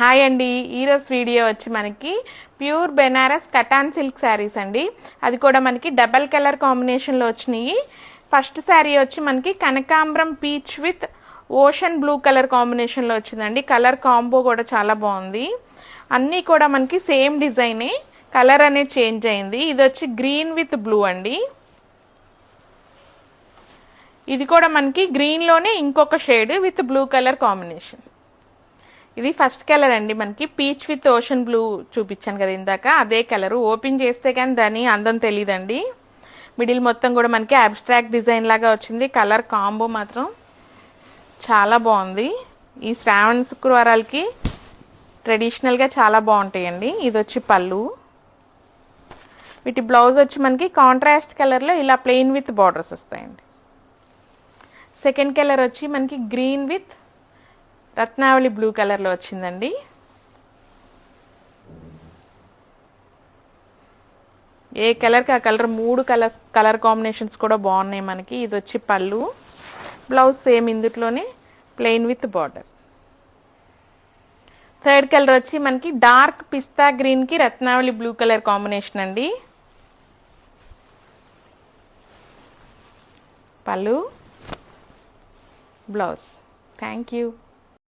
Hi అండి, ఈరోజు video వచ్చి మనకి pure Banaras cotton silk saris అండి. అది కూడా మనకి డబల్ కలర్ కాంబినేషన్లో వచ్చినాయి. ఫస్ట్ శారీ వచ్చి మనకి కనకాంబరం peach with ocean blue colour కాంబినేషన్లో వచ్చిందండి. కలర్ కాంబో కూడా చాలా బాగుంది. అన్నీ కూడా మనకి సేమ్ డిజైనే, కలర్ అనేది చేంజ్ అయింది. ఇది వచ్చి గ్రీన్ విత్ బ్లూ అండి. ఇది కూడా మనకి గ్రీన్లోనే ఇంకొక shade with blue colour combination. ఇది ఫస్ట్ కలర్ అండి, మనకి పీచ్ విత్ ఓషన్ బ్లూ చూపించాను కదా ఇందాక, అదే కలరు. ఓపెన్ చేస్తే కానీ దాని అందం తెలియదండి. మిడిల్ మొత్తం కూడా మనకి అబ్స్ట్రాక్ట్ డిజైన్ లాగా వచ్చింది. కలర్ కాంబో మాత్రం చాలా బాగుంది. ఈ శ్రావణ శుక్రవారాలకి ట్రెడిషనల్గా చాలా బాగుంటాయండి. ఇది వచ్చి పళ్ళు. వీటి బ్లౌజ్ వచ్చి మనకి కాంట్రాస్ట్ కలర్లో ఇలా ప్లెయిన్ విత్ బార్డర్స్ వస్తాయండి. సెకండ్ కలర్ వచ్చి మనకి గ్రీన్ విత్ రత్నావళి బ్లూ కలర్లో వచ్చిందండి. ఏ కలర్కి ఆ కలర్, మూడు కలర్ కాంబినేషన్స్ కూడా బాగున్నాయి మనకి. ఇది వచ్చి పళ్ళు. బ్లౌజ్ సేమ్ ఇందులోనే plain with border. Third colour వచ్చి మనకి డార్క్ పిస్తా గ్రీన్కి రత్నావళి బ్లూ కలర్ కాంబినేషన్ అండి. పళ్ళు, బ్లౌజ్. Thank you.